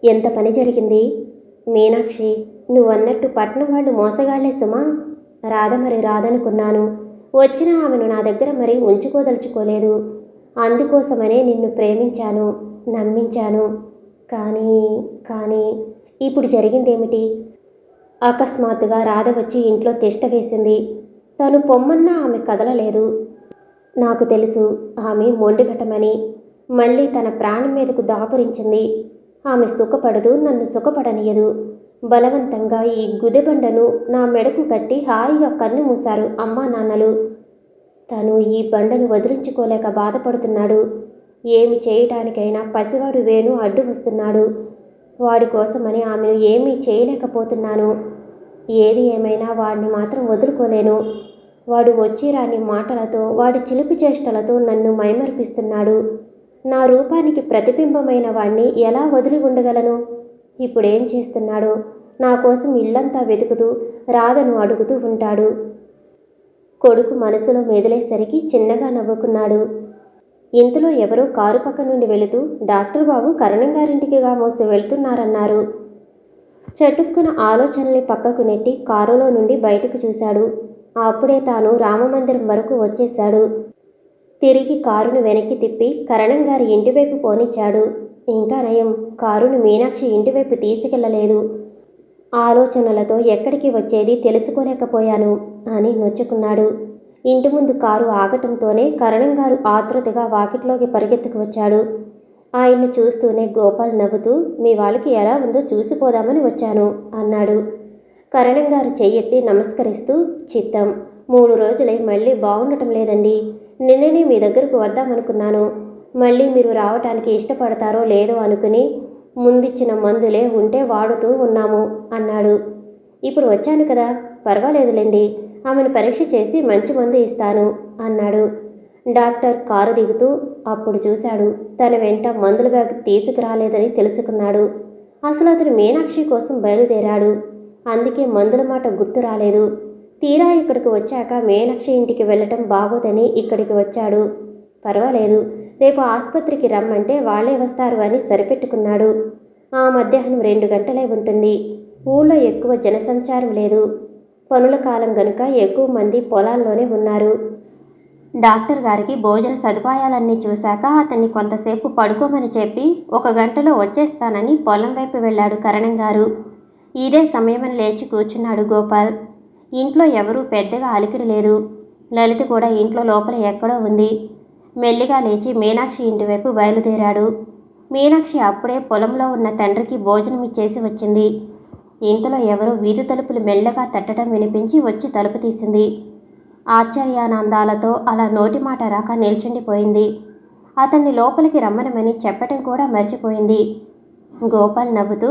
ఎంత పని జరిగింది? మీనాక్షి, నువ్వన్నట్టు పట్నం వాళ్ళు మోసగాళ్లే సుమా. రాధ మరి రాదనుకున్నాను. వచ్చిన ఆమెను నా దగ్గర మరి ఉంచుకోదలుచుకోలేదు. అందుకోసమనే నిన్ను ప్రేమించాను, నమ్మించాను. కానీ కానీ ఇప్పుడు జరిగిందేమిటి? అకస్మాత్తుగా రాధ వచ్చి ఇంట్లో తిష్ట వేసింది. తను పొమ్మన్నా ఆమె కదలలేదు. నాకు తెలుసు ఆమె మొండిఘటమని. మళ్ళీ తన ప్రాణం మీదకు దాపురించింది. ఆమె సుఖపడదు, నన్ను సుఖపడనీయదు. బలవంతంగా ఈ గుదెబండను నా మెడకు కట్టి హాయిగా కన్ను మూశారు అమ్మా నాన్నలు. తను ఈ బండను వదిలించుకోలేక బాధపడుతున్నాడు. ఏమి చేయటానికైనా పసివాడు వేణు అడ్డు వస్తున్నాడు. వాడి కోసమని ఆమెను ఏమీ చేయలేకపోతున్నాను. ఏది ఏమైనా వాడిని మాత్రం వదులుకోలేను. వాడు వచ్చి రాని మాటలతో, వాడి చిలిపి చేష్టలతో నన్ను మైమరిపిస్తున్నాడు. నా రూపానికి ప్రతిబింబమైన వాణ్ణి ఎలా వదిలి ఉండగలను? ఇప్పుడేం చేస్తున్నాడో? నా కోసం ఇల్లంతా వెతుకుతూ రాధను అడుగుతూ ఉంటాడు. కొడుకు మనసులో మెదిలేసరికి చిన్నగా నవ్వుకున్నాడు. ఇంతలో ఎవరో కారు పక్క నుండి వెళుతూ డాక్టర్ బాబు కరణంగారింటికిగా మోసి వెళ్తున్నారన్నారు. చటుక్కున ఆలోచనల్ని పక్కకు నెట్టి కారులో నుండి బయటకు చూశాడు. అప్పుడే తాను రామమందిరం వరకు వచ్చేశాడు. తిరిగి కారును వెనక్కి తిప్పి కరణంగారి ఇంటివైపు పోనిచ్చాడు. ఇంకా నయం, కారును మీనాక్షి ఇంటివైపు తీసుకెళ్లలేదు. ఆలోచనలతో ఎక్కడికి వచ్చేది తెలుసుకోలేకపోయాను అని నొచ్చుకున్నాడు. ఇంటి ముందు కారు ఆగటంతోనే కరణంగారు ఆతృతగా వాకిట్లోకి పరిగెత్తుకు వచ్చాడు. ఆయన్ను చూస్తూనే గోపాల్ నవ్వుతూ, మీ వాళ్ళకి ఎలా ఉందో చూసిపోదామని వచ్చాను అన్నాడు. కరణంగారు చెయ్యెత్తి నమస్కరిస్తూ, చిత్తం, 3 రోజులై మళ్ళీ బాగుండటం లేదండి. నిన్ననే మీ దగ్గరకు వద్దామనుకున్నాను. మళ్ళీ మీరు రావటానికి ఇష్టపడతారో లేదో అనుకుని ముందిచ్చిన మందులే ఉంటే వాడుతూ ఉన్నాము అన్నాడు. ఇప్పుడు వచ్చాను కదా, పర్వాలేదులేండి. ఆమెను పరీక్ష చేసి మంచి మందు ఇస్తాను అన్నాడు. డాక్టర్ కారు దిగుతూ అప్పుడు చూశాడు. తన వెంట మందుల బ్యాగ్ తీసుకురాలేదని తెలుసుకున్నాడు. అసలు అతను మీనాక్షి కోసం బయలుదేరాడు. అందుకే మందుల మాట గుర్తు రాలేదు. తీరా ఇక్కడికి వచ్చాక మీనాక్షి ఇంటికి వెళ్ళటం బాగోదని ఇక్కడికి వచ్చాడు. పర్వాలేదు, రేపు ఆసుపత్రికి రమ్మంటే వాళ్లే వస్తారు అని సరిపెట్టుకున్నాడు. ఆ మధ్యాహ్నం 2 గంటలై ఉంటుంది. ఊళ్ళో ఎక్కువ జనసంచారం లేదు. పనుల కాలం గనుక ఎక్కువ మంది పొలాల్లోనే ఉన్నారు. డాక్టర్ గారికి భోజన సదుపాయాలన్నీ చూశాక అతన్ని కొంతసేపు పడుకోమని చెప్పి 1 గంటలో వచ్చేస్తానని పొలం వైపు వెళ్ళాడు కరణంగారు. ఇదే సమయమని లేచి కూర్చున్నాడు గోపాల్. ఇంట్లో ఎవరూ పెద్దగా అలికిడి లేదు. లలిత కూడా ఇంట్లో లోపల ఎక్కడో ఉంది. మెల్లిగా లేచి మీనాక్షి ఇంటివైపు బయలుదేరాడు. మీనాక్షి అప్పుడే పొలంలో ఉన్న తండ్రికి భోజనం ఇచ్చేసి వచ్చింది. ఇంతలో ఎవరో వీధి తలుపులు మెల్లగా తట్టడం వినిపించి వచ్చి తలుపు తీసింది. ఆశ్చర్యానందాలతో అలా నోటి మాట రాక నిల్చుండిపోయింది. అతన్ని లోపలికి రమ్మనమని చెప్పటం కూడా మర్చిపోయింది. గోపాల్ నవ్వుతూ,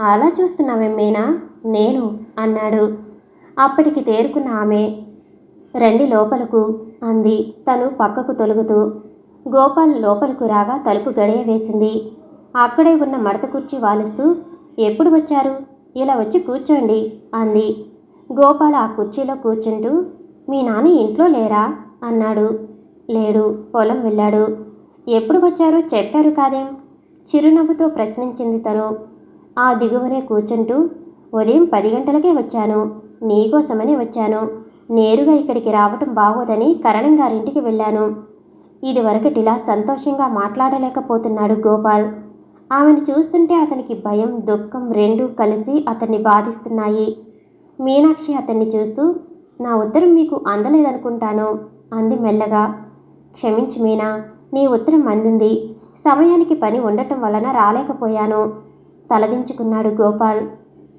అలా చూస్తున్నావే మీనా, నేను అన్నాడు. అప్పటికి తేరుకున్న ఆమె, రండి లోపలకు అంది తను పక్కకు తొలుగుతూ. గోపాల్ లోపలకు రాగా తలుపు గడియ వేసింది. అక్కడే ఉన్న మడత కుర్చీ వాలుస్తూ, ఎప్పుడు వచ్చారు? ఇలా వచ్చి కూర్చోండి అంది. గోపాల్ ఆ కుర్చీలో కూర్చుంటూ, మీ నాన్న ఇంట్లో లేరా అన్నాడు. లేడు, పొలం వెళ్ళాడు. ఎప్పుడు వచ్చారో చెప్పారు కాదేం? చిరునవ్వుతో ప్రశ్నించింది తను. ఆ దిగువనే కూర్చుంటూ, ఉదయం 10 గంటలకే వచ్చాను. నీకోసమని వచ్చాను. నేరుగా ఇక్కడికి రావటం బాగోదని కరణంగారింటికి వెళ్ళాను. ఇదివరకటిలా సంతోషంగా మాట్లాడలేకపోతున్నాడు గోపాల్. ఆమెను చూస్తుంటే అతనికి భయం, దుఃఖం రెండూ కలిసి అతన్ని బాధిస్తున్నాయి. మీనాక్షి అతన్ని చూస్తూ, నా ఉత్తరం మీకు అందలేదనుకుంటాను అంది మెల్లగా. క్షమించు మీనా, నీ ఉత్తరం అందింది. సమయానికి పని ఉండటం వలన రాలేకపోయాను తలదించుకున్నాడు గోపాల్.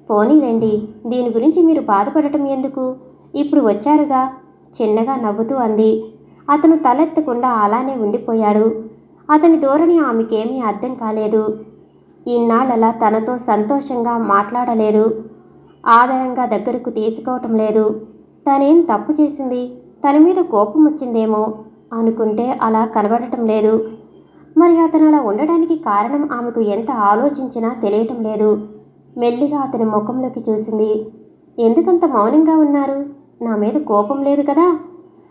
పోనీలేండి, దీని గురించి మీరు బాధపడటం ఎందుకు? ఇప్పుడు వచ్చారుగా చిన్నగా నవ్వుతూ అంది. అతను తలెత్తకుండా అలానే ఉండిపోయాడు. అతని ధోరణి ఆమెకేమీ అర్థం కాలేదు. ఇన్నాళ్ళలా తనతో సంతోషంగా మాట్లాడలేదు. ఆదరంగా దగ్గరకు తీసుకోవటం లేదు. తనేం తప్పు చేసింది? తన మీద కోపం వచ్చిందేమో అనుకుంటే అలా కనబడటం లేదు. మరి అతను అలా ఉండడానికి కారణం ఆమెకు ఎంత ఆలోచించినా తెలియటం లేదు. మెల్లిగా అతని ముఖంలోకి చూసింది. ఎందుకంత మౌనంగా ఉన్నారు? నా మీద కోపం లేదు కదా?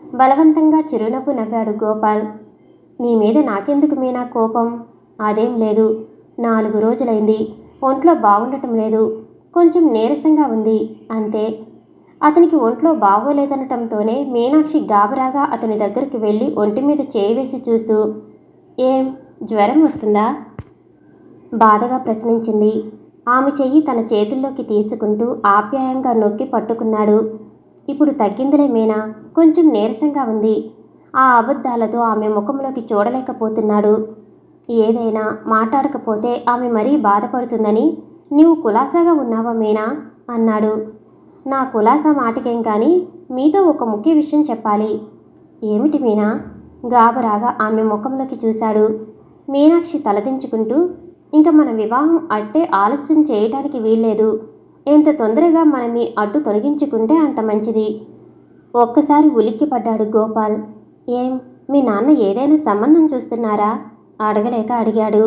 బలవంతంగా చిరునవ్వు నవ్వాడు గోపాల్. నీ మీద నాకెందుకు మీనా కోపం? అదేం లేదు. 4 రోజులైంది. ఒంట్లో బాగుండటం లేదు, కొంచెం నీరసంగా ఉంది అంతే. అతనికి ఒంట్లో బాగోలేదనటంతోనే మీనాక్షి గాబరాగా అతని దగ్గరికి వెళ్ళి ఒంటి మీద చేయి వేసి చూస్తూ, ఏం జ్వరం వస్తుందా బాధగా ప్రశ్నించింది. ఆమె చెయ్యి తన చేతుల్లోకి తీసుకుంటూ ఆప్యాయంగా నొక్కి పట్టుకున్నాడు. ఇప్పుడు తగ్గిందిలే మీనా, కొంచెం నీరసంగా ఉంది. ఆ అబద్ధాలతో ఆమె ముఖంలోకి చూడలేకపోతున్నాడు. ఏదైనా మాట్లాడకపోతే ఆమె మరీ బాధపడుతుందని నీవు కులాసాగా ఉన్నావా మీనా అన్నాడు. నా కులాసా మాటకేం కానీ మీతో ఒక ముఖ్య విషయం చెప్పాలి. ఏమిటి మీనా గాబరాగా ఆమె ముఖంలోకి చూశాడు. మీనాక్షి తలదించుకుంటూ, ఇంక మన వివాహం అట్టే ఆలస్యం చేయటానికి వీల్లేదు. ఎంత తొందరగా మనం ఈ అడ్డు తొలగించుకుంటే అంత మంచిది. ఒక్కసారి ఉలిక్కిపడ్డాడు గోపాల్. ఏం మీ నాన్న ఏదైనా సంబంధం చూస్తున్నారా అడగలేక అడిగాడు.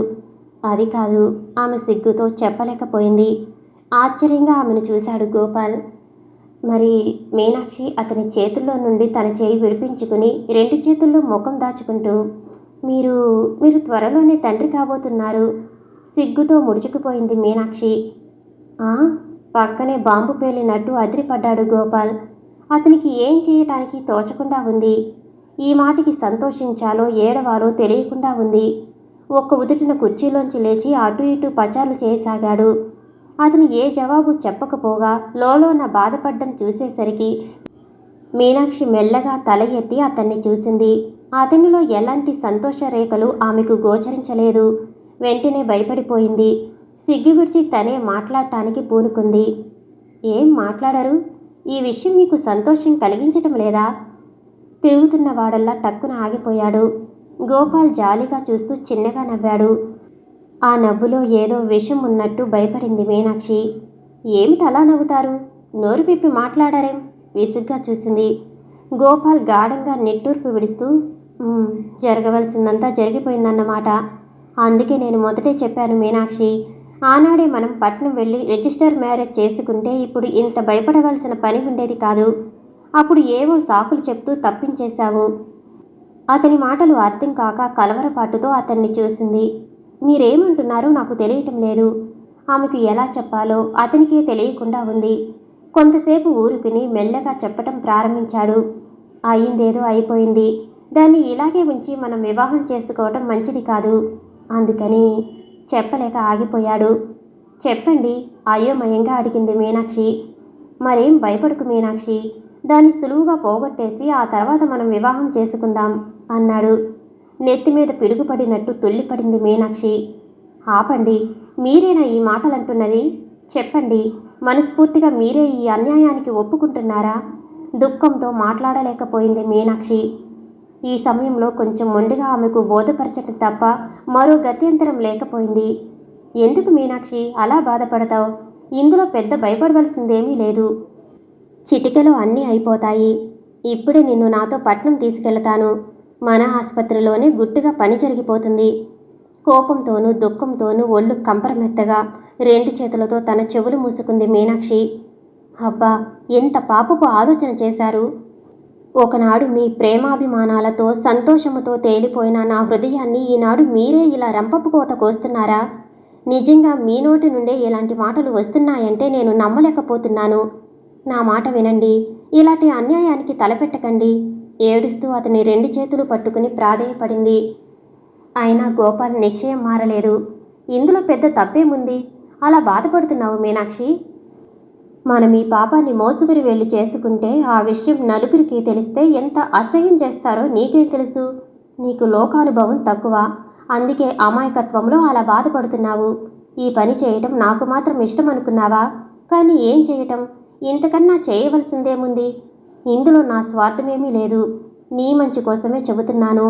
అది కాదు, ఆమె సిగ్గుతో చెప్పలేకపోయింది. ఆశ్చర్యంగా ఆమెను చూశాడు గోపాల్. మరి మీనాక్షి అతని చేతుల్లో నుండి తన చేయి విడిపించుకుని 2 చేతుల్లో ముఖం దాచుకుంటూ, మీరు మీరు త్వరలోనే తండ్రి కాబోతున్నారు. సిగ్గుతో ముడుచుకుపోయింది మీనాక్షి. ఆ పక్కనే బాంబు పేలినట్టు అదిరిపడ్డాడు గోపాల్. అతనికి ఏం చేయటానికి తోచకుండా ఉంది. ఈ మాటకి సంతోషించాలో ఏడవాలో తెలియకుండా ఉంది. ఒక్క ఉదుటిన కుర్చీలోంచి లేచి అటు ఇటు పచార్లు చేయసాగాడు. అతను ఏ జవాబు చెప్పకపోగా లోలోన బాధపడ్డం చూసేసరికి మీనాక్షి మెల్లగా తల ఎత్తి అతన్ని చూసింది. అతనిలో ఎలాంటి సంతోష రేఖలు ఆమెకు గోచరించలేదు. వెంటనే భయపడిపోయింది. సిగ్గు విడిచి తనే మాట్లాడటానికి పూనుకుంది. ఏం మాట్లాడరు? ఈ విషయం మీకు సంతోషం కలిగించటం లేదా? తిరుగుతున్న వాడల్లా టక్కున ఆగిపోయాడు. గోపాల్ జాలిగా చూస్తూ చిన్నగా నవ్వాడు. ఆ నవ్వులో ఏదో విషం ఉన్నట్టు భయపడింది మీనాక్షి. ఏమిటి అలా నవ్వుతారు? నోరు విప్పి మాట్లాడారేం విసుగ్గా చూసింది. గోపాల్ గాఢంగా నిట్టూర్పు విడుస్తూ, జరగవలసిందంతా జరిగిపోయిందన్నమాట. అందుకే నేను మొదటే చెప్పాను మీనాక్షి. ఆనాడే మనం పట్నం వెళ్ళి రిజిస్టర్ మ్యారేజ్ చేసుకుంటే ఇప్పుడు ఇంత భయపడవలసిన పని ఉండేది కాదు. అప్పుడు ఏవో సాకులు చెప్తూ తప్పించేశావు. అతని మాటలు అర్థం కాక కలవరపాటుతో అతన్ని చూసింది. మీరేమంటున్నారో నాకు తెలియటం లేదు. ఆమెకు ఎలా చెప్పాలో అతనికే తెలియకుండా ఉంది. కొంతసేపు ఊరుకుని మెల్లగా చెప్పటం ప్రారంభించాడు. అయిందేదో అయిపోయింది. దాన్ని ఇలాగే ఉంచి మనం వివాహం చేసుకోవటం మంచిది కాదు. అందుకని చెప్పలేక ఆగిపోయాడు. చెప్పండి అయోమయంగా అడిగింది మీనాక్షి. మరేం భయపడకు మీనాక్షి, దాన్ని సులువుగా పోగొట్టేసి ఆ తర్వాత మనం వివాహం చేసుకుందాం అన్నాడు. నెత్తిమీద పిడుగుపడినట్టు తుల్లిపడింది మీనాక్షి. ఆపండి, మీరేనా ఈ మాటలంటున్నది? చెప్పండి, మనస్ఫూర్తిగా మీరే ఈ అన్యాయానికి ఒప్పుకుంటున్నారా? దుఃఖంతో మాట్లాడలేకపోయింది మీనాక్షి. ఈ సమయంలో కొంచెం మొండిగా ఆమెకు బోధపరచటం తప్ప మరో గత్యంతరం లేకపోయింది. ఎందుకు మీనాక్షి అలా బాధపడతావు? ఇందులో పెద్ద భయపడవలసిందేమీ లేదు. చిటికెలో అన్నీ అయిపోతాయి. ఇప్పుడే నిన్ను నాతో పట్నం తీసుకెళ్తాను. మన ఆసుపత్రిలోనే గుట్టుగా పని జరిగిపోతుంది. కోపంతోనూ దుఃఖంతోనూ ఒళ్ళు కంపరమెత్తగా 2 చేతులతో తన చెవులు మూసుకుంది మీనాక్షి. అబ్బా, ఎంత పాపపు ఆలోచన చేశారు! ఒకనాడు మీ ప్రేమాభిమానాలతో సంతోషముతో తేలిపోయిన నా హృదయాన్ని ఈనాడు మీరే ఇలా రంపపు కోత కోస్తున్నారా? నిజంగా మీ నోటి నుండే ఇలాంటి మాటలు వస్తున్నాయంటే నేను నమ్మలేకపోతున్నాను. నా మాట వినండి, ఇలాంటి అన్యాయానికి తలపెట్టకండి. ఏడుస్తూ అతని 2 చేతులు పట్టుకుని ప్రాధేయపడింది. అయినా గోపాల్ నిశ్చయం మారలేదు. ఇందులో పెద్ద తప్పేముంది? అలా బాధపడుతున్నావు మీనాక్షి? మనం ఈ పాపాన్ని మోసుగురి వెళ్ళి చేసుకుంటే ఆ విషయం నలుగురికి తెలిస్తే ఎంత అసహ్యం చేస్తారో నీకేం తెలుసు? నీకు లోకానుభవం తక్కువ, అందుకే అమాయకత్వంలో అలా బాధపడుతున్నావు. ఈ పని చేయటం నాకు మాత్రం ఇష్టం అనుకున్నావా? కానీ ఏం చేయటం? ఇంతకన్నా చేయవలసిందేముంది? ఇందులో నా స్వార్థమేమీ లేదు. నీ మంచి కోసమే చెబుతున్నాను.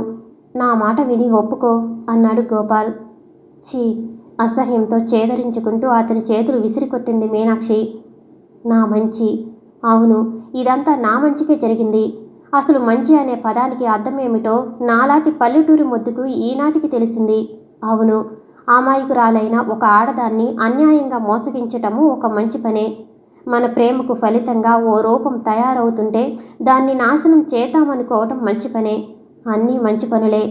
నా మాట విని ఒప్పుకో అన్నాడు గోపాల్. ఛీ, అసహ్యంతో చేదరించుకుంటూ అతని చేతులు విసిరికొట్టింది మీనాక్షి. నా మంచి? అవును, ఇదంతా నా మంచికే జరిగింది. అసలు మంచి అనే పదానికి అర్థమేమిటో నాలాంటి పల్లెటూరి మొద్దుకు ఈనాటికి తెలిసింది. అవును, అమాయకురాలైన ఒక ఆడదాన్ని అన్యాయంగా మోసగించటము ఒక మంచి పనే. మన ప్రేమకు ఫలితంగా ఓ రూపం తయారవుతుంటే దాన్ని నాశనం చేద్దామనుకోవటం మంచి పనే. అన్నీ మంచి పనులే.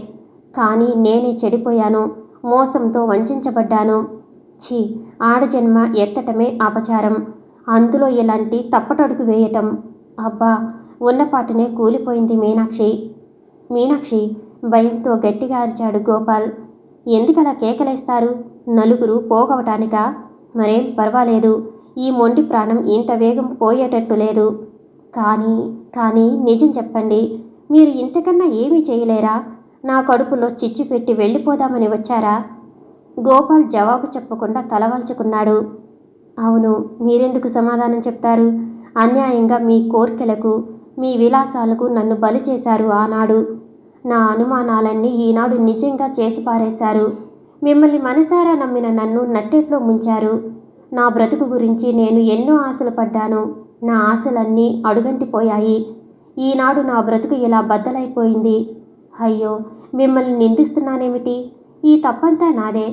కానీ నేనే చెడిపోయాను. మోసంతో వంచబడ్డాను. ఛీ, ఆడజన్మ ఎత్తటమే అపచారం, అందులో ఇలాంటి తప్పటడుగు వేయటం. అబ్బా, ఉన్నపాటునే కూలిపోయింది మీనాక్షి. మీనాక్షి, భయంతో గట్టిగా అరిచాడు గోపాల్. ఎందుకలా కేకలేస్తారు? నలుగురు పోగవటానికా? మరేం పర్వాలేదు, ఈ మొండి ప్రాణం ఇంత వేగం పోయేటట్టు లేదు. కానీ కానీ నిజం చెప్పండి, మీరు ఇంతకన్నా ఏమీ చేయలేరా? నా కడుపులో చిచ్చు పెట్టి వెళ్ళిపోదామని వచ్చారా? గోపాల్ జవాబు చెప్పకుండా తలవాల్చుకున్నాడు. అవును, మీరెందుకు సమాధానం చెప్తారు? అన్యాయంగా మీ కోర్కెలకు, మీ విలాసాలకు నన్ను బలి చేశారు ఆనాడు. నా అనుమానాలన్నీ ఈనాడు నిజంగా చేసి పారేశారు. మిమ్మల్ని మనసారా నమ్మిన నన్ను నట్టేట్లో ముంచారు. నా బ్రతుకు గురించి నేను ఎన్నో ఆశలు పడ్డాను. నా ఆశలన్నీ అడుగంటిపోయాయి. ఈనాడు నా బ్రతుకు ఇలా బద్దలైపోయింది. అయ్యో, మిమ్మల్ని నిందిస్తున్నానేమిటి? ఈ తప్పంతా నాదే.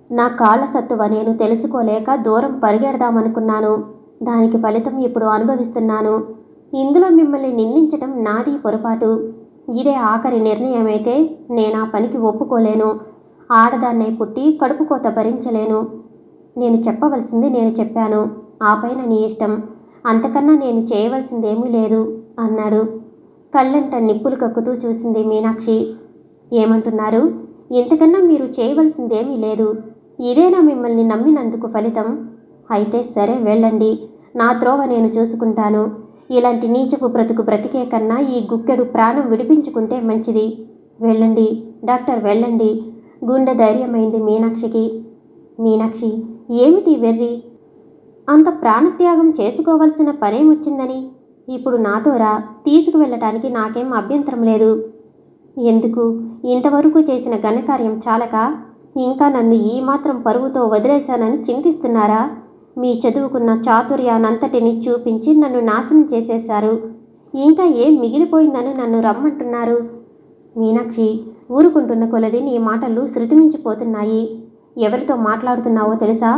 నా కాళ్ళ సత్తువ నేను తెలుసుకోలేక దూరం పరిగెడదామనుకున్నాను. దానికి ఫలితం ఇప్పుడు అనుభవిస్తున్నాను. ఇందులో మిమ్మల్ని నిందించటం నాది పొరపాటు. ఇదే ఆఖరి నిర్ణయమైతే నేనా పనికి ఒప్పుకోలేను. ఆడదాన్నే పుట్టి కడుపుకోత భరించలేను. నేను చెప్పవలసింది నేను చెప్పాను. ఆ పైన నీ ఇష్టం. అంతకన్నా నేను చేయవలసిందేమీ లేదు అన్నాడు. కళ్ళంట నిప్పులు కక్కుతూ చూసింది మీనాక్షి. ఏమంటున్నారు? ఇంతకన్నా మీరు చేయవలసిందేమీ లేదు. ఇదేనా మిమ్మల్ని నమ్మినందుకు ఫలితం? అయితే సరే, వెళ్ళండి. నా త్రోవ నేను చూసుకుంటాను. ఇలాంటి నీచపు బ్రతుకు బ్రతికే కన్నా ఈ గుక్కెడు ప్రాణం విడిపించుకుంటే మంచిది. వెళ్ళండి డాక్టర్, వెళ్ళండి. గుండె ధైర్యమైంది మీనాక్షికి. మీనాక్షి, ఏమిటి వెర్రి? అంత ప్రాణత్యాగం చేసుకోవలసిన పనేమొచ్చిందని? ఇప్పుడు నాతో రా, తీసుకువెళ్ళటానికి నాకేం అభ్యంతరం లేదు. ఎందుకు? ఇంతవరకు చేసిన ఘనకార్యం చాలక ఇంకా నన్ను ఈ మాత్రం పరువుతో వదిలేశానని చింతిస్తున్నారా? మీ చదువుకున్న చాతుర్యానంతటిని చూపించి నన్ను నాశనం చేసేశారు. ఇంకా ఏం మిగిలిపోయిందని నన్ను రమ్మంటున్నారు? మీనాక్షి, ఊరుకుంటున్న కొలది నీ మాటలు శృతిమించిపోతున్నాయి. ఎవరితో మాట్లాడుతున్నావో తెలుసా?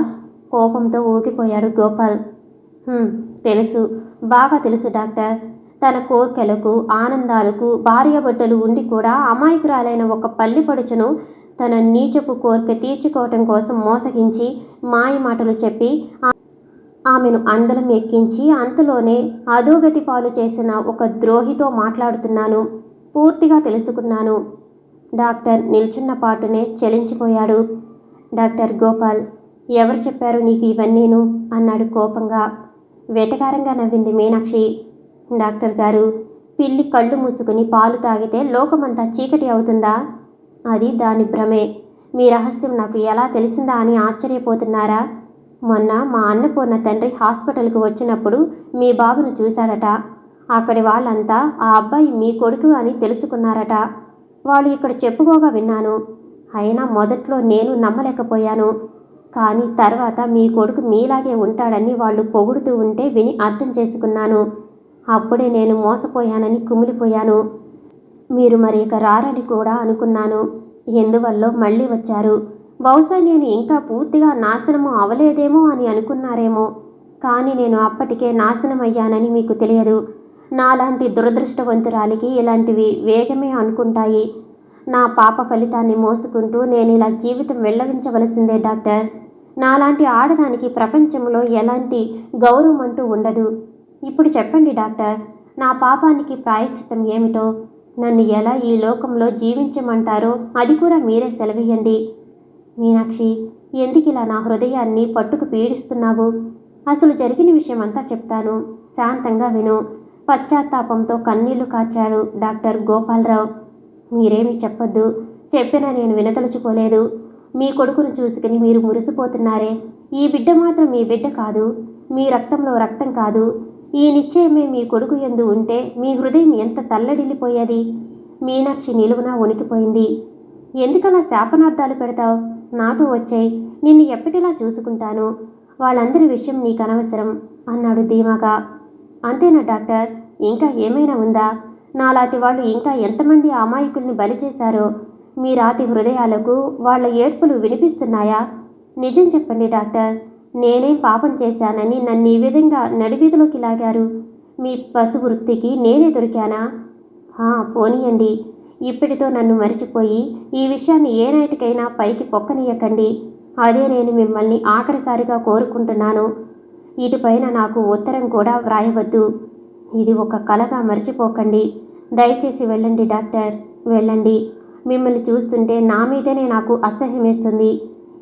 కోపంతో ఊగిపోయాడు గోపాల్. తెలుసు, బాగా తెలుసు డాక్టర్. తన కోర్కెలకు, ఆనందాలకు భార్యాబిడ్డలు ఉండి కూడా అమాయకురాలైన ఒక పల్లి పడుచును తన నీచపు కోర్కె తీర్చుకోవటం కోసం మోసగించి మాయ మాటలు చెప్పి ఆమెను అందలం ఎక్కించి అంతలోనే అధోగతి పాలు చేసిన ఒక ద్రోహితో మాట్లాడుతున్నాను. పూర్తిగా తెలుసుకున్నాను. డాక్టర్ నిల్చున్న పాటునే చలించిపోయాడు. డాక్టర్ గోపాల్, ఎవరు చెప్పారు నీకు ఇవన్నీను అన్నాడు కోపంగా. వెటకారంగా నవ్వింది మీనాక్షి. డాక్టర్ గారు, పిల్లి కళ్ళు మూసుకుని పాలు తాగితే లోకమంతా చీకటి అవుతుందా? అది దాని భ్రమే. మీ రహస్యం నాకు ఎలా తెలిసిందా అని ఆశ్చర్యపోతున్నారా? మొన్న మా అన్నపూర్ణ తండ్రి హాస్పిటల్కు వచ్చినప్పుడు మీ బాబును చూశాడట. అక్కడి వాళ్ళంతా ఆ అబ్బాయి మీ కొడుకు అని తెలుసుకున్నారట. వాళ్ళు ఇక్కడ చెప్పుకోగా విన్నాను. అయినా మొదట్లో నేను నమ్మలేకపోయాను. కానీ తర్వాత మీ కొడుకు మీలాగే ఉంటాడని వాళ్ళు పొగుడుతూ ఉంటే విని అర్థం చేసుకున్నాను. అప్పుడే నేను మోసపోయానని కుమిలిపోయాను. మీరు మరి ఇక రారని కూడా అనుకున్నాను. ఎందువల్లో మళ్ళీ వచ్చారు. బహుశా నేను ఇంకా పూర్తిగా నాశనము అవలేదేమో అని అనుకున్నారేమో. కానీ నేను అప్పటికే నాశనమయ్యానని మీకు తెలియదు. నాలాంటి దురదృష్టవంతురాలికి ఇలాంటివి వేగమే అనుకుంటాయి. నా పాప ఫలితాన్ని మోసుకుంటూ నేను ఇలా జీవితం వెళ్ళవించవలసిందే డాక్టర్. నాలాంటి ఆడదానికి ప్రపంచంలో ఎలాంటి గౌరవం అంటూ ఉండదు. ఇప్పుడు చెప్పండి డాక్టర్, నా పాపానికి ప్రాయశ్చిత్తం ఏమిటో? నన్ను ఎలా ఈ లోకంలో జీవించమంటారో అది కూడా మీరే సెలవియ్యండి. మీనాక్షి, ఎందుకిలా నా హృదయాన్ని పట్టుకు పీడిస్తున్నావు? అసలు జరిగిన విషయమంతా చెప్తాను, శాంతంగా విను. పశ్చాత్తాపంతో కన్నీళ్లు కార్చాడు డాక్టర్ గోపాలరావు. మీరేమీ చెప్పొద్దు. చెప్పినా నేను వినదలుచుకోలేదు. మీ కొడుకును చూసుకుని మీరు మురిసిపోతున్నారే. ఈ బిడ్డ మాత్రం మీ బిడ్డ కాదు. మీ రక్తంలో రక్తం కాదు. ఈ నిశ్చయమే మీ కొడుకు యందు ఉంటే మీ హృదయం ఎంత తల్లడిల్లిపోయేది. మీనాక్షి నిలువునా వణికిపోయింది. ఎందుకలా శాపనార్థాలు పెడతావు? నాతో వచ్చాయి, నిన్ను ఎప్పటిలా చూసుకుంటాను. వాళ్ళందరి విషయం నీకు అనవసరం అన్నాడు ధీమాగా. అంతేనా డాక్టర్? ఇంకా ఏమైనా ఉందా? నాలాంటి వాళ్ళు ఇంకా ఎంతమంది అమాయకుల్ని బలి చేశారో. మీ రాతి హృదయాలకు వాళ్ళ ఏడ్పులు వినిపిస్తున్నాయా? నిజం చెప్పండి డాక్టర్. నేనేం పాపం చేశానని నన్ను ఈ విధంగా నడివీధిలోకి లాగారు? మీ పశు వృత్తికి నేనే దొరికానా? పోనీయండి. ఇప్పటితో నన్ను మరిచిపోయి ఈ విషయాన్ని ఏనాటికైనా పైకి పొక్కనీయకండి. అదే నేను మిమ్మల్ని ఆఖరిసారిగా కోరుకుంటున్నాను. ఇటుపైన నాకు ఉత్తరం కూడా వ్రాయవద్దు. ఇది ఒక కలగా మర్చిపోకండి. దయచేసి వెళ్ళండి డాక్టర్, వెళ్ళండి. మిమ్మల్ని చూస్తుంటే నా మీదనే నాకు అసహ్యమేస్తుంది.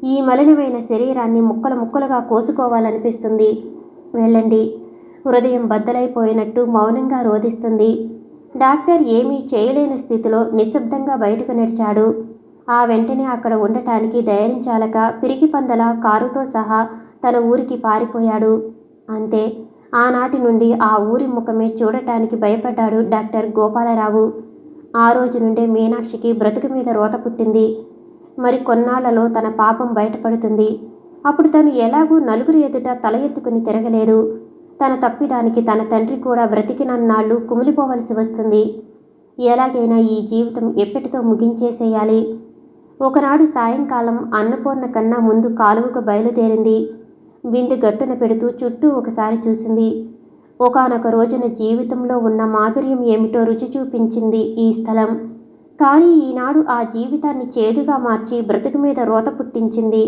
ఈ మలినమైన శరీరాన్ని ముక్కలు ముక్కలుగా కోసుకోవాలనిపిస్తుంది. వెళ్ళండి. హృదయం బద్దలైపోయినట్టు మౌనంగా రోదిస్తుంది. డాక్టర్ ఏమీ చేయలేని స్థితిలో నిశ్శబ్దంగా బయటకు నడిచాడు. ఆ వెంటనే అక్కడ ఉండటానికి ధైర్యం చాలక పిరికి పందల కారుతో సహా తన ఊరికి పారిపోయాడు. అంతే. ఆనాటి నుండి ఆ ఊరి ముఖమే చూడటానికి భయపడ్డాడు డాక్టర్ గోపాలరావు. ఆ రోజు నుండే మీనాక్షికి బ్రతుకు మీద రోత పుట్టింది. మరి కొన్నాళ్లలో తన పాపం బయటపడుతుంది. అప్పుడు తను ఎలాగూ నలుగురు ఎదుట తల ఎత్తుకుని తిరగలేదు. తన తప్పిదానికి తన తండ్రి కూడా బ్రతికినన్నాళ్ళు కుమిలిపోవలసి వస్తుంది. ఎలాగైనా ఈ జీవితం ఎప్పటితో ముగించేసేయాలి. ఒకనాడు సాయంకాలం అన్నపూర్ణ కన్నా ముందు కాలువకు బయలుదేరింది. బిందె గట్టున పెడుతూ చుట్టూ ఒకసారి చూసింది. ఒకానొక రోజున జీవితంలో ఉన్న మాధుర్యం ఏమిటో రుచి చూపించింది ఈ స్థలం. కానీ ఈనాడు ఆ జీవితాన్ని చేదుగా మార్చి బ్రతుకు మీద రోత పుట్టించింది.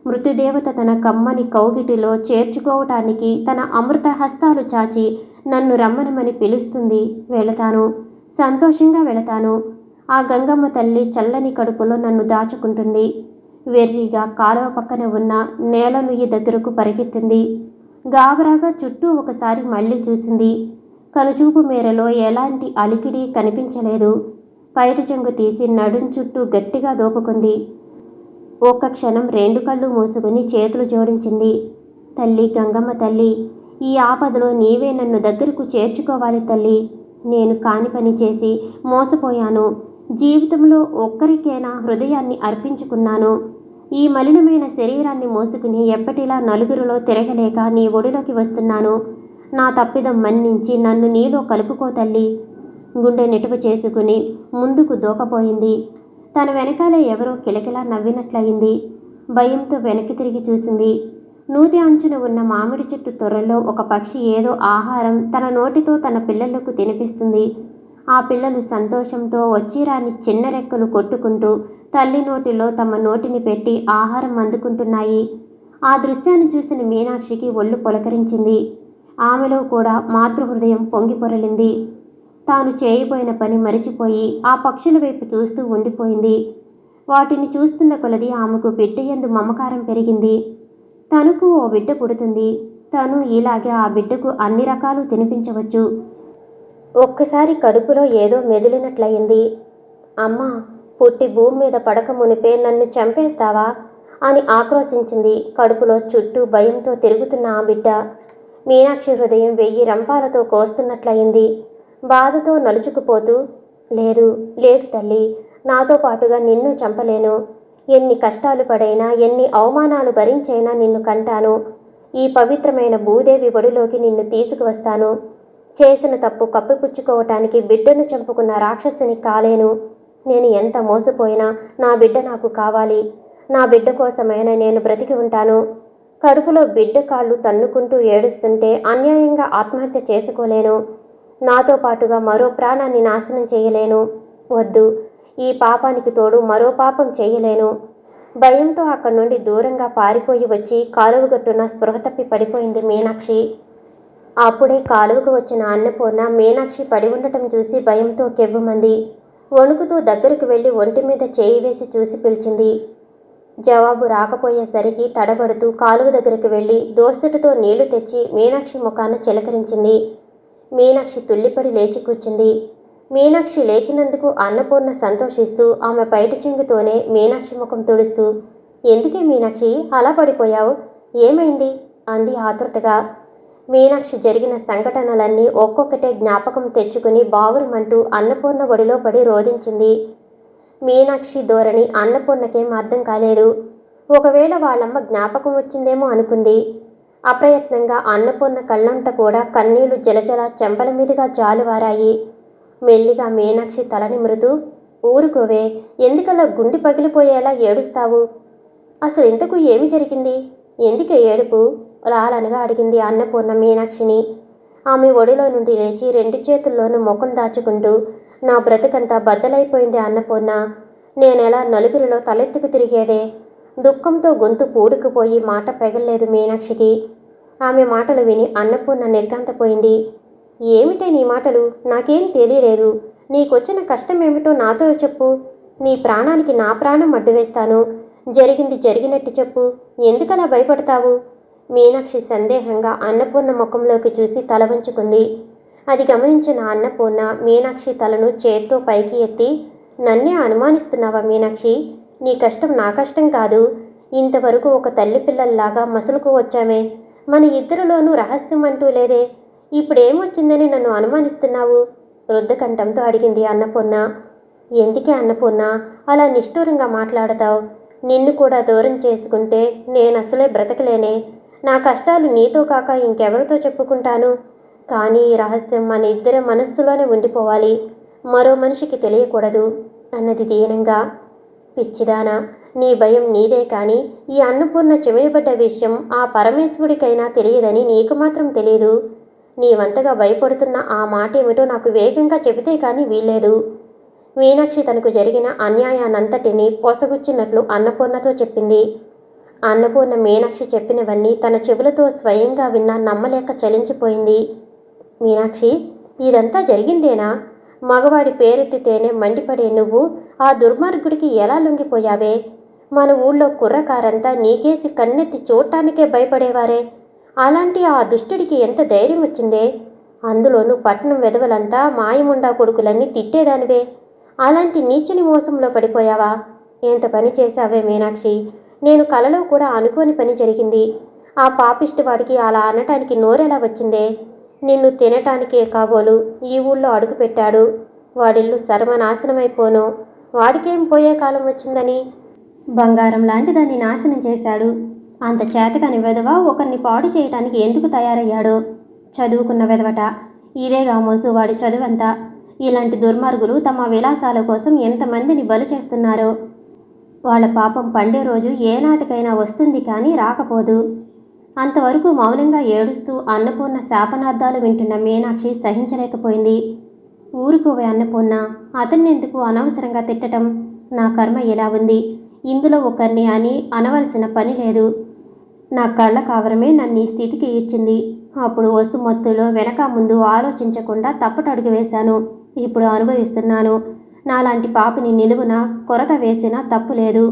మృత్యుదేవత తన కమ్మని కౌగిటిలో చేర్చుకోవటానికి తన అమృత హస్తాలు చాచి నన్ను రమ్మనమని పిలుస్తుంది. వెళతాను, సంతోషంగా వెళతాను. ఆ గంగమ్మ తల్లి చల్లని కడుపులో నన్ను దాచుకుంటుంది. వెర్రిగా కాలువ పక్కన ఉన్న నేల నుయ్యి దగ్గరకు పరిగెత్తింది. గాబరాగా చుట్టూ ఒకసారి మళ్ళీ చూసింది. కనుచూపు మేరలో ఎలాంటి అలికిడి కనిపించలేదు. పైట చెంగు తీసి నడుం చుట్టూ గట్టిగా దోపుకుంది. ఒక్క క్షణం రెండు కళ్ళు మూసుకుని చేతులు జోడించింది. తల్లి గంగమ్మ తల్లి, ఈ ఆపదలో నీవే నన్ను దగ్గరకు చేర్చుకోవాలి తల్లి. నేను కాని పని చేసి మోసపోయాను. జీవితంలో ఒక్కరికైనా హృదయాన్ని అర్పించుకున్నాను. ఈ మలినమైన శరీరాన్ని మోసుకుని ఎప్పటిలా నలుగురిలో తిరగలేక నీ ఒడిలోకి వస్తున్నాను. నా తప్పిదం మన్నించి నన్ను నీలో కలుపుకో తల్లి. గుండె నిటువ చేసుకుని ముందుకు దూకపోయింది. తన వెనకాలే ఎవరో కిలకిలా నవ్వినట్లయింది. భయంతో వెనక్కి తిరిగి చూసింది. నూతి అంచున ఉన్న మామిడి చెట్టు తొర్రలో ఒక పక్షి ఏదో ఆహారం తన నోటితో తన పిల్లలకు తినిపిస్తుంది. ఆ పిల్లలు సంతోషంతో వచ్చిరాని చిన్న రెక్కలు కొట్టుకుంటూ తల్లి నోటిలో తమ నోటిని పెట్టి ఆహారం అందుకుంటున్నాయి. ఆ దృశ్యాన్ని చూసిన మీనాక్షికి ఒళ్ళు పులకరించింది. ఆమెలో కూడా మాతృహృదయం పొంగి పొరలింది. తాను చేయబోయిన పని మరిచిపోయి ఆ పక్షుల వైపు చూస్తూ ఉండిపోయింది. వాటిని చూస్తున్న కొలది ఆమెకు బిడ్డయందు మమకారం పెరిగింది. తనకు ఓ బిడ్డ పుడుతుంది. తను ఇలాగే ఆ బిడ్డకు అన్ని రకాలు తినిపించవచ్చు. ఒక్కసారి కడుపులో ఏదో మెదిలినట్లయింది. అమ్మా, పుట్టి భూమి మీద పడక మునిపే నన్ను చంపేస్తావా అని ఆక్రోశించింది కడుపులో చుట్టూ భయంతో తిరుగుతున్న ఆ బిడ్డ. మీనాక్షి హృదయం 1000 రంపాలతో కోస్తున్నట్లయింది. బాధతో నలుచుకుపోతూ, లేదు లేదు తల్లి, నాతో పాటుగా నిన్ను చంపలేను. ఎన్ని కష్టాలు పడైనా, ఎన్ని అవమానాలు భరించైనా నిన్ను కంటాను. ఈ పవిత్రమైన భూదేవి ఒడిలోకి నిన్ను తీసుకువస్తాను. చేసిన తప్పు కప్పిపుచ్చుకోవటానికి బిడ్డను చంపుకున్న రాక్షసిని కాలేను. నేను ఎంత మోసపోయినా నా బిడ్డ నాకు కావాలి. నా బిడ్డ కోసమైనా నేను బ్రతికి ఉంటాను. కడుపులో బిడ్డ కాళ్ళు తన్నుకుంటూ ఏడుస్తుంటే అన్యాయంగా ఆత్మహత్య చేసుకోలేను. నాతో పాటుగా మరో ప్రాణాన్ని నాశనం చేయలేను. వద్దు, ఈ పాపానికి తోడు మరో పాపం చేయలేను. భయంతో అక్కడి నుండి దూరంగా పారిపోయి వచ్చి కాలువగట్టున స్పృహ తప్పి పడిపోయింది మీనాక్షి. అప్పుడే కాలువకు వచ్చిన అన్నపూర్ణ మీనాక్షి పడి ఉండటం చూసి భయంతో కెవ్వుమంది. వణుకుతూ దగ్గరకు వెళ్ళి ఒంటి మీద చేయి వేసి చూసి పిలిచింది. జవాబు రాకపోయేసరికి తడబడుతూ కాలువ దగ్గరకు వెళ్ళి దోసెటుతో నీళ్లు తెచ్చి మీనాక్షి ముఖాన చిలకరించింది. మీనాక్షి తుల్లిపడి లేచి కూర్చుంది. మీనాక్షి లేచినందుకు అన్నపూర్ణ సంతోషిస్తూ ఆమె పైట చెంగుతోనే మీనాక్షి ముఖం తుడుస్తూ, ఎందుకే మీనాక్షి అలా పడిపోయావు? ఏమైంది? అంది ఆతృతగా. మీనాక్షి జరిగిన సంఘటనలన్నీ ఒక్కొక్కటే జ్ఞాపకం తెచ్చుకుని బావురుమంటూ అన్నపూర్ణ ఒడిలో పడి రోదించింది. మీనాక్షి ధోరణి అన్నపూర్ణకేం అర్థం కాలేదు. ఒకవేళ వాళ్ళమ్మ జ్ఞాపకం వచ్చిందేమో అనుకుంది. అప్రయత్నంగా అన్నపూర్ణ కళ్ళంట కూడా కన్నీళ్లు జలజల చెంపల మీదుగా జాలువారాయి. మెల్లిగా మీనాక్షి తల నిమురుతూ, ఊరుకోవే, ఎందుకలా గుండె పగిలిపోయేలా ఏడుస్తావు? అసలు ఇంతకు ఏమి జరిగింది? ఎందుకే ఏడుపు? లాలనగా అడిగింది అన్నపూర్ణ మీనాక్షిని. ఆమె ఒడిలో నుండి లేచి 2 చేతుల్లోనూ ముఖం దాచుకుంటూ, నా బ్రతుకంతా బద్దలైపోయింది అన్నపూర్ణ. నేనెలా నలుగురిలో తలెత్తుకు తిరిగేదే? దుఃఖంతో గొంతు పూడుకుపోయి మాట పెగల్లేదు మీనాక్షికి. ఆమె మాటలు విని అన్నపూర్ణ నిర్ఘాంతపోయింది. ఏమిటే నీ మాటలు? నాకేం తెలియలేదు. నీకొచ్చిన కష్టమేమిటో నాతో చెప్పు. నీ ప్రాణానికి నా ప్రాణం అడ్డు వేస్తాను. జరిగింది జరిగినట్టు చెప్పు. ఎందుకలా భయపడతావు? మీనాక్షి సందేహంగా అన్నపూర్ణ ముఖంలోకి చూసి తల వంచుకుంది. అది గమనించిన అన్నపూర్ణ మీనాక్షి తలను చేత్తో పైకి ఎత్తి, నన్నే అనుమానిస్తున్నావా మీనాక్షి? నీ కష్టం నా కష్టం కాదు. ఇంతవరకు ఒక తల్లి పిల్లల్లాగా మసులుకు వచ్చామే. మన ఇద్దరిలోనూ రహస్యం అంటూ లేదే. ఇప్పుడేమొచ్చిందని నన్ను అనుమానిస్తున్నావు? రుద్ధకంఠంతో అడిగింది అన్నపూర్ణ. ఎందుకే అన్నపూర్ణ అలా నిష్ఠూరంగా మాట్లాడతావు? నిన్ను కూడా దూరం చేసుకుంటే నేనసలే బ్రతకలేనే. నా కష్టాలు నీతో కాక ఇంకెవరితో చెప్పుకుంటాను? కానీ ఈ రహస్యం మన ఇద్దరి మనస్సులోనే ఉండిపోవాలి. మరో మనిషికి తెలియకూడదు అన్నది దీనంగా. పిచ్చిదానా, నీ భయం నీదే కానీ ఈ అన్నపూర్ణ చెవియబడ్డ విషయం ఆ పరమేశ్వరుడికైనా తెలియదని నీకు మాత్రం తెలియదు. నీవంతగా భయపడుతున్న ఆ మాట ఏమిటో నాకు వేగంగా చెబితే కానీ వీల్లేదు. మీనాక్షి తనకు జరిగిన అన్యాయానంతటినీ పొసగుచ్చినట్లు అన్నపూర్ణతో చెప్పింది. అన్నపూర్ణ మీనాక్షి చెప్పినవన్నీ తన చెవులతో స్వయంగా విన్నా నమ్మలేక చలించిపోయింది. మీనాక్షి, ఇదంతా జరిగిందేనా? మగవాడి పేరెత్తితేనే మండిపడే నువ్వు ఆ దుర్మార్గుడికి ఎలా లొంగిపోయావే? మన ఊళ్ళో కుర్రకారంతా నీకేసి కన్నెత్తి చూడటానికే భయపడేవారే. అలాంటి ఆ దుష్టుడికి ఎంత ధైర్యం వచ్చిందే? అందులోనూ పట్నం వెధవలంతా మాయముండా కొడుకులన్నీ తిట్టేదానివే. అలాంటి నీచుని మోసంలో పడిపోయావా? ఎంత పని చేశావే మీనాక్షి. నేను కలలో కూడా అనుకోని పని జరిగింది. ఆ పాపిష్టి వాడికి అలా అనటానికి నోరెలా వచ్చిందే? నిన్ను తినటానికే కాబోలు ఈ ఊళ్ళో అడుగుపెట్టాడు. వాడిల్లు సర్వనాశనమైపోను. వాడికేం పోయే కాలం వచ్చిందని బంగారం లాంటి దాన్ని నాశనం చేశాడు. అంత చేతకాని వెధవ ఒకరిని పాడు చేయటానికి ఎందుకు తయారయ్యాడో? చదువుకున్న వెధవట. ఇదేగా మోసు వాడి చదువంతా. ఇలాంటి దుర్మార్గులు తమ విలాసాల కోసం ఎంతమందిని బలి చేస్తున్నారో. వాళ్ళ పాపం పండే రోజు ఏనాటికైనా వస్తుంది కానీ రాకపోదు. అంతవరకు మౌనంగా ఏడుస్తూ అన్నపూర్ణ శాపనార్థాలు వింటున్న మీనాక్షి సహించలేకపోయింది. ఊరుకోవే అన్నపూర్ణ, అతన్నెందుకు అనవసరంగా తిట్టడం? నా కర్మ ఇలా ఉంది. ఇందులో ఒకరిని అని అనవలసిన పని లేదు. నా కళ్ళ కావరమే నన్ను ఈ స్థితికి ఇచ్చింది. అప్పుడు వసుమత్తులో వెనక ముందు ఆలోచించకుండా తప్పటడుగు వేశాను. ఇప్పుడు అనుభవిస్తున్నాను. నాలాంటి పాపిని నిలువున కొరత వేసినా తప్పు లేదు.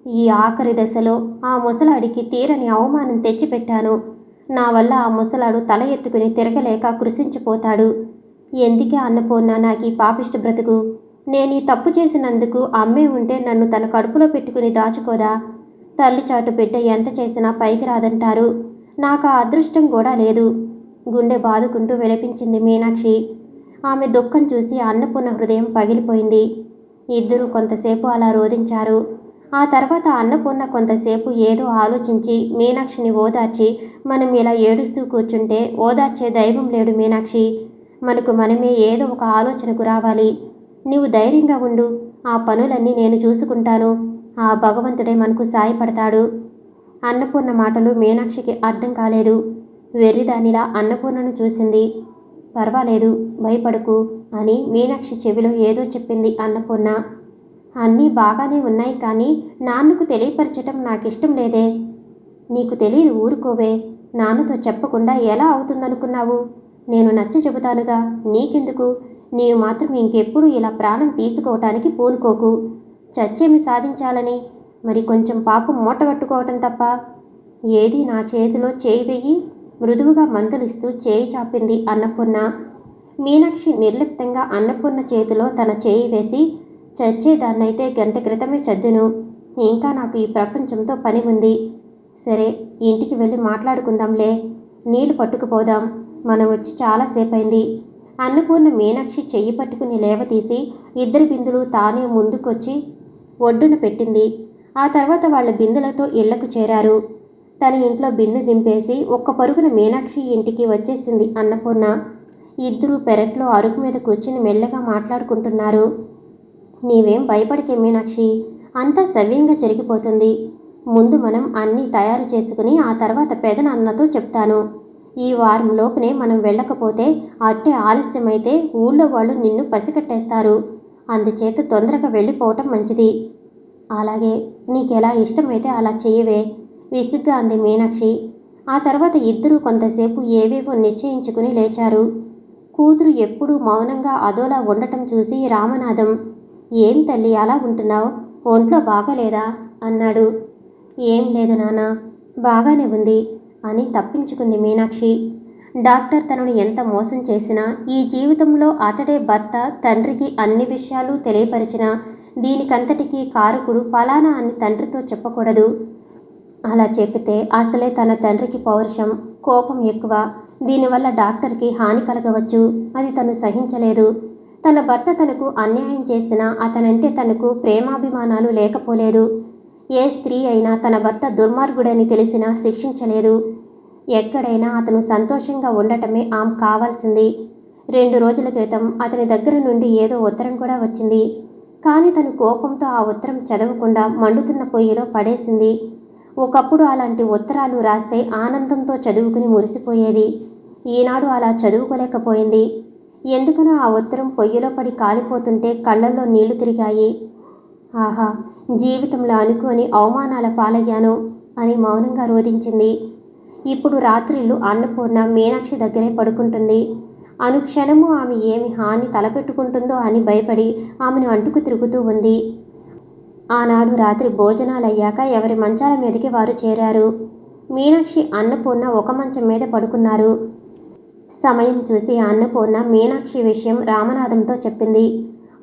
ఈ ఆఖరి దశలో ఆ ముసలాడికి తీరని అవమానం తెచ్చిపెట్టాను. నా వల్ల ఆ ముసలాడు తల ఎత్తుకుని తిరగలేక కృషించిపోతాడు. ఎందుకే అన్నపూర్ణ నాకు ఈ పాపిష్టి బ్రతుకు? నేను ఈ తప్పు చేసినందుకు అమ్మే ఉంటే నన్ను తన కడుపులో పెట్టుకుని దాచుకోదా? తల్లి చాటు బిడ్డ ఎంత చేసినా పైకి రాదంటారు. నాకు ఆ అదృష్టం కూడా లేదు. గుండె బాదుకుంటూ విలపించింది మీనాక్షి. ఆమె దుఃఖం చూసి అన్నపూర్ణ హృదయం పగిలిపోయింది. ఇద్దరూ కొంతసేపు అలా రోధించారు. ఆ తర్వాత అన్నపూర్ణ కొంతసేపు ఏదో ఆలోచించి మీనాక్షిని ఓదార్చి, మనం ఇలా ఏడుస్తూ కూర్చుంటే ఓదార్చే దైవం లేడు మీనాక్షి. మనకు మనమే ఏదో ఒక ఆలోచనకు రావాలి. నీవు ధైర్యంగా ఉండు. ఆ పనులన్నీ నేను చూసుకుంటాను. ఆ భగవంతుడే మనకు సాయపడతాడు. అన్నపూర్ణ మాటలు మీనాక్షికి అర్థం కాలేదు. వెర్రిదానిలా అన్నపూర్ణను చూసింది. పర్వాలేదు, భయపడకు అని మీనాక్షి చెవిలో ఏదో చెప్పింది అన్నపూర్ణ. అన్నీ బాగానే ఉన్నాయి కానీ నాన్నకు తెలియపరచటం నాకిష్టం లేదే. నీకు తెలియదు, ఊరుకోవే. నాన్నతో చెప్పకుండా ఎలా అవుతుందనుకున్నావు? నేను నచ్చ చెబుతానుగా, నీకెందుకు? నీవు మాత్రం ఇంకెప్పుడు ఇలా ప్రాణం తీసుకోవటానికి పూనుకోకు. చచ్చేమి సాధించాలని? మరి కొంచెం పాపం మూటగట్టుకోవటం తప్ప. ఏది నా చేతిలో చేయి వెయ్యి మృదువుగా మందలిస్తూ చేయి చాపింది అన్నపూర్ణ. మీనాక్షి నిర్లిప్తంగా అన్నపూర్ణ చేతిలో తన చేయి వేసి, చచ్చేదాన్నైతే గంట క్రితమే చద్దును. ఇంకా నాకు ఈ ప్రపంచంతో పని ఉంది. సరే, ఇంటికి వెళ్ళి మాట్లాడుకుందాంలే. నీళ్లు పట్టుకుపోదాం. మనం వచ్చి చాలాసేపైంది. అన్నపూర్ణ మీనాక్షి చెయ్యి పట్టుకుని లేవతీసి ఇద్దరి బిందులు తానే ముందుకొచ్చి ఒడ్డున పెట్టింది. ఆ తర్వాత వాళ్ళ బిందులతో ఇళ్లకు చేరారు. తన ఇంట్లో బిందు దింపేసి ఒక్క పరుగున మీనాక్షి ఇంటికి వచ్చేసింది అన్నపూర్ణ. ఇద్దరూ పెరట్లో అరుగు మీద కూర్చుని మెల్లగా మాట్లాడుకుంటున్నారు. నీవేం భయపడితే మీనాక్షి, అంతా సవ్యంగా జరిగిపోతుంది. ముందు మనం అన్నీ తయారు చేసుకుని ఆ తర్వాత పెదనాన్నతో చెప్తాను. ఈ వారం లోపునే మనం వెళ్ళకపోతే అట్టే ఆలస్యమైతే ఊళ్ళో వాళ్ళు నిన్ను పసికట్టేస్తారు. అందుచేత తొందరగా వెళ్ళిపోవటం మంచిది. అలాగే, నీకెలా ఇష్టమైతే అలా చెయ్యవే, విసుగ్గా అంది మీనాక్షి. ఆ తర్వాత ఇద్దరూ కొంతసేపు ఏవేవో నిశ్చయించుకుని లేచారు. కూతురు ఎప్పుడూ మౌనంగా అదోలా ఉండటం చూసి రామనాథం, ఏం తల్లి అలా ఉంటున్నావు, ఒంట్లో బాగాలేదా అన్నాడు. ఏం లేదు నాన్న, బాగానే ఉంది అని తప్పించుకుంది మీనాక్షి. డాక్టర్ తనను ఎంత మోసం చేసినా, ఈ జీవితంలో అతడే భర్త, తండ్రికి అన్ని విషయాలు తెలియపరిచినా దీనికంతటికీ కారకుడు ఫలానా అని తండ్రితో చెప్పకూడదు. అలా చెప్పితే అసలే తన తండ్రికి పౌరుషం, కోపం ఎక్కువ. దీనివల్ల డాక్టర్కి హాని కలగవచ్చు. అది తను సహించలేదు. తన భర్త తనకు అన్యాయం చేసినా అతనంటే తనకు ప్రేమాభిమానాలు లేకపోలేదు. ఏ స్త్రీ అయినా తన భర్త దుర్మార్గుడని తెలిసినా శిక్షించలేదు. ఎక్కడైనా అతను సంతోషంగా ఉండటమే ఆమె కావాల్సింది. 2 రోజుల క్రితం అతని దగ్గర నుండి ఏదో ఉత్తరం కూడా వచ్చింది. కానీ తను కోపంతో ఆ ఉత్తరం చదవకుండా మండుతున్న పొయ్యిలో పడేసింది. ఒకప్పుడు అలాంటి ఉత్తరాలు రాస్తే ఆనందంతో చదువుకుని మురిసిపోయేది. ఈనాడు అలా చదువుకోలేకపోయింది. ఎందుకనో ఆ ఉత్తరం పొయ్యిలో పడి కాలిపోతుంటే కళ్ళల్లో నీళ్లు తిరిగాయి. ఆహా, జీవితంలో అనుకోని అవమానాల పాలయ్యాను అని మౌనంగా రోధించింది. ఇప్పుడు రాత్రిళ్ళు అన్నపూర్ణ మీనాక్షి దగ్గరే పడుకుంటుంది. అనుక్షణము ఆమె ఏమి హాని తలపెట్టుకుంటుందో అని భయపడి ఆమెను అంటుకు తిరుగుతూ ఉంది. ఆనాడు రాత్రి భోజనాలయ్యాక ఎవరి మంచాల మీదకి వారు చేరారు. మీనాక్షి, అన్నపూర్ణ ఒక మంచం మీద పడుకున్నారు. సమయం చూసి అన్నపూర్ణ మీనాక్షి విషయం రామనాథంతో చెప్పింది.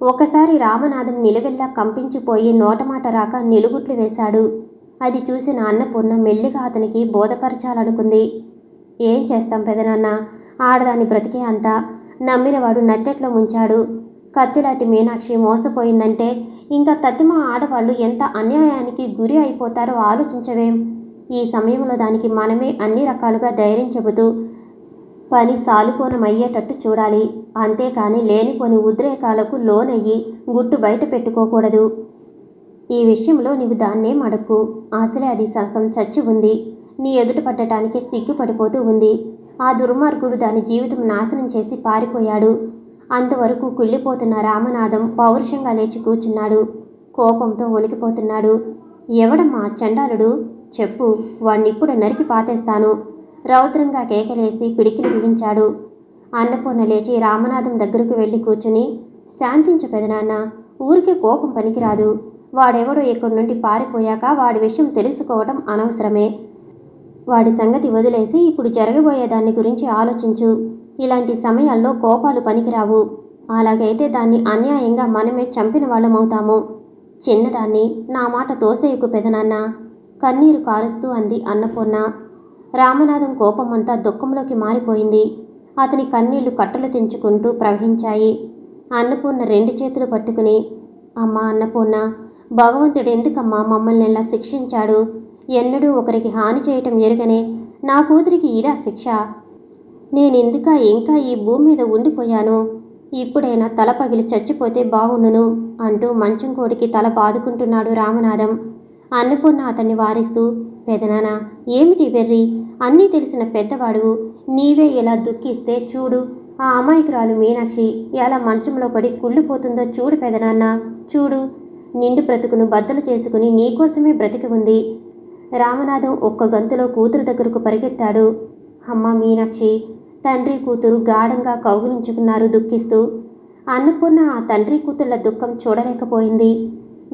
ఒకసారి రామనాథం నిలువెల్లా కంపించిపోయి నోటమాట రాక నిలుగుట్లు వేశాడు. అది చూసిన అన్నపూర్ణ మెల్లిగా అతనికి బోధపరచాలనుకుంది. ఏం చేస్తాం పెదనాన్న, ఆడదాని బ్రతికే అంతా, నమ్మినవాడు నట్టెట్లో ముంచాడు. కత్తిలాంటి మీనాక్షి మోసపోయిందంటే ఇంకా తత్తిమ ఆడవాళ్ళు ఎంత అన్యాయానికి గురి అయిపోతారో ఆలోచించవేం. ఈ సమయంలో దానికి మనమే అన్ని రకాలుగా ధైర్యం చెబుతూ పని సాలుకోనమయ్యేటట్టు చూడాలి. అంతేకాని లేనిపోని ఉద్రేకాలకు లోనయ్యి గుట్టు బయట పెట్టుకోకూడదు. ఈ విషయంలో నీవు దాన్నేం అడక్కు. అసలే అది సగం చచ్చి ఉంది. నీ ఎదుట పట్టడానికి సిగ్గుపడిపోతూ ఉంది. ఆ దుర్మార్గుడు దాని జీవితం నాశనం చేసి పారిపోయాడు. అంతవరకు కుళ్ళిపోతున్న రామనాథం పౌరుషంగా లేచి కూర్చున్నాడు. కోపంతో వణికిపోతున్నాడు. ఎవడమ్మా చండాలుడు, చెప్పు, వాణ్ణిప్పుడు నరికి పాతేస్తాను. రౌద్రంగా కేకలేసి పిడికిలి బిగించాడు. అన్నపూర్ణ లేచి రామనాథం దగ్గరకు వెళ్ళి కూర్చుని, శాంతించు పెదనాన్న, ఊరికే కోపం పనికిరాదు. వాడెవడో ఇక్కడి నుండి పారిపోయాక వాడి విషయం తెలుసుకోవడం అనవసరమే. వాడి సంగతి వదిలేసి ఇప్పుడు జరగబోయే దాన్ని గురించి ఆలోచించు. ఇలాంటి సమయాల్లో కోపాలు పనికిరావు. అలాగైతే దాన్ని అన్యాయంగా మనమే చంపిన వాళ్ళమవుతాము. చిన్నదాన్ని నా మాట తోసేయకు పెదనాన్న, కన్నీరు కారుస్తూ అంది అన్నపూర్ణ. రామనాథం కోపమంతా దుఃఖంలోకి మారిపోయింది. అతని కన్నీళ్లు కట్టలు తెంచుకుంటూ ప్రవహించాయి. అన్నపూర్ణ 2 చేతులు పట్టుకుని, అమ్మా అన్నపూర్ణ, భగవంతుడు ఎందుకమ్మా మమ్మల్ని ఇలా శిక్షించాడు? ఎన్నడూ ఒకరికి హాని చేయటం ఎరుగనే నా కూతురికి ఇదా శిక్ష? నేనెందుకా ఇంకా ఈ భూమి మీద ఉండిపోయాను? ఇప్పుడైనా తల పగిలి చచ్చిపోతే బావుండును అంటూ మంచం కోడికి తల బాదుకుంటున్నాడు రామనాథం. అన్నపూర్ణ అతన్ని వారిస్తూ, పెదనాన్న, ఏమిటి వెర్రి? అన్నీ తెలిసిన పెద్దవాడువు, నీవే ఇలా దుఃఖిస్తే చూడు, ఆ అమాయకురాలు మీనాక్షి ఎలా మంచంలో పడి కుళ్ళిపోతుందో చూడు పెదనాన్న, చూడు. నిండు బ్రతుకును బద్దలు చేసుకుని నీకోసమే బ్రతికి ఉంది. రామనాథం ఒక్క గంతులో కూతురు దగ్గరకు పరిగెత్తాడు. అమ్మ మీనాక్షి, తండ్రి కూతురు గాఢంగా కౌగిలించుకున్నారు దుఃఖిస్తూ. అన్నపూర్ణ ఆ తండ్రి కూతుళ్ల దుఃఖం చూడలేకపోయింది.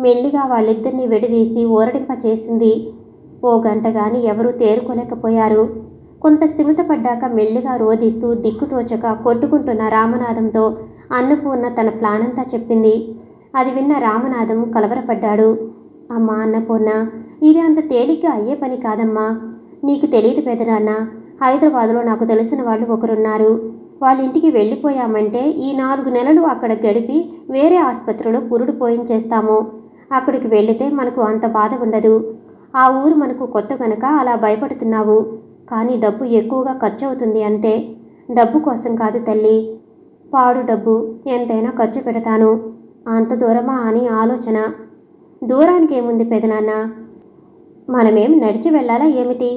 మెల్లిగా వాళ్ళిద్దరినీ విడదీసి ఊరడింప చేసింది. ఓ గంట గాని ఎవరూ తేరుకోలేకపోయారు. కొంత స్థిమితపడ్డాక మెల్లిగా రోధిస్తూ దిక్కుతోచక కొట్టుకుంటున్న రామనాథంతో అన్నపూర్ణ తన ప్లానంతా చెప్పింది. అది విన్న రామనాథం కలవరపడ్డాడు. అమ్మా అన్నపూర్ణ, ఇది అంత తేలిగ్గా అయ్యే పని కాదమ్మా. నీకు తెలియదు పెదనాన్న, హైదరాబాదులో నాకు తెలిసిన వాళ్ళు ఒకరున్నారు. వాళ్ళ ఇంటికి వెళ్ళిపోయామంటే ఈ 4 నెలలు అక్కడ గడిపి వేరే ఆసుపత్రిలో పురుడు పోయించేస్తాము. అక్కడికి వెళితే మనకు అంత బాధ ఉండదు. ఆ ఊరు మనకు కొత్త కనుక అలా భయపడుతున్నావు. కానీ డబ్బు ఎక్కువగా ఖర్చు అవుతుంది అంతే. డబ్బు కోసం కాదు తల్లి, పాడు డబ్బు ఎంతైనా ఖర్చు పెడతాను. అంత దూరమా అని ఆలోచన. దూరానికి ఏముంది పెదనాన్న, మనమేం నడిచి వెళ్ళాలా ఏమిటి?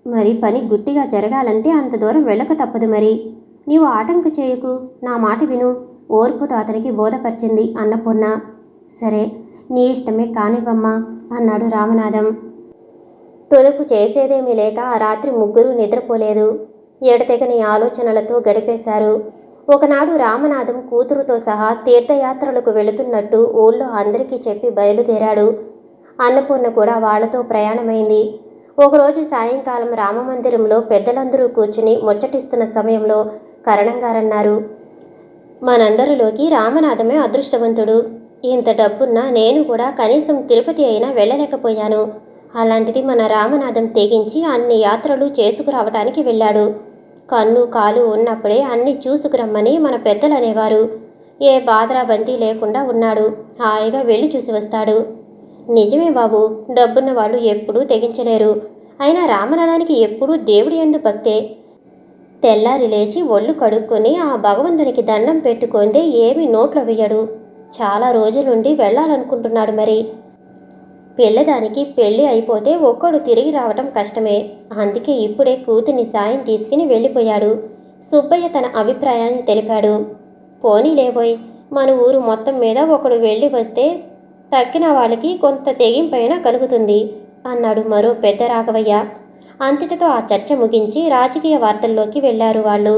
మరి పని గుట్టిగా జరగాలంటే అంత దూరం వెళ్ళక తప్పదు. మరి నీవు ఆటంక చేయకు, నా మాట విను, ఓర్పుతో అతనికి బోధపరిచింది అన్నపూర్ణ. సరే, నీ ఇష్టమే కానివ్వమ్మా అన్నాడు రామనాథం. తుదకు చేసేదేమీ లేక ఆ రాత్రి ముగ్గురు నిద్రపోలేదు. ఎడతెగని ఆలోచనలతో గడిపేశారు. ఒకనాడు రామనాథం కూతురుతో సహా తీర్థయాత్రలకు వెళుతున్నట్టు ఊళ్ళో అందరికీ చెప్పి బయలుదేరాడు. అన్నపూర్ణ కూడా వాళ్లతో ప్రయాణమైంది. ఒకరోజు సాయంకాలం రామమందిరంలో పెద్దలందరూ కూర్చుని ముచ్చటిస్తున్న సమయంలో కరణంగారన్నారు, మనందరిలోకి రామనాథమే అదృష్టవంతుడు. ఇంత డబ్బున్నా నేను కూడా కనీసం తిరుపతి అయినా వెళ్ళలేకపోయాను. అలాంటిది మన రామనాథం తెగించి అన్ని యాత్రలు చేసుకురావటానికి వెళ్ళాడు. కన్ను కాలు ఉన్నప్పుడే అన్ని చూసుకురమ్మని మన పెద్దలు అనేవారు. ఏ బాధరాబందీ లేకుండా ఉన్నాడు. హాయిగా వెళ్ళి చూసి వస్తాడు. నిజమే బాబు, డబ్బున్న వాళ్ళు ఎప్పుడూ తెగించలేరు. అయినా రామనాథానికి ఎప్పుడూ దేవుడి యందు భక్తే. తెల్లారి లేచి ఒళ్ళు కడుక్కొని ఆ భగవంతునికి దండం పెట్టుకుందే ఏమీ నోట్లో వేయడు. చాలా రోజులుండి వెళ్ళాలనుకుంటున్నాడు. మరి పిల్లదానికి పెళ్ళి అయిపోతే ఒక్కడు తిరిగి రావటం కష్టమే. అందుకే ఇప్పుడే కూతుర్ని సాయం తీసుకుని వెళ్ళిపోయాడు. సుబ్బయ్య తన అభిప్రాయాన్ని తెలిపాడు. పోనీలేబోయ్, మన ఊరు మొత్తం మీద ఒకడు వెళ్ళి వస్తే తక్కిన వాళ్ళకి కొంత తెగింపైనా కలుగుతుంది అన్నాడు మరో పెద్ద రాఘవయ్య. అంతటితో ఆ చర్చ ముగించి రాజకీయ వార్తల్లోకి వెళ్లారు వాళ్ళు.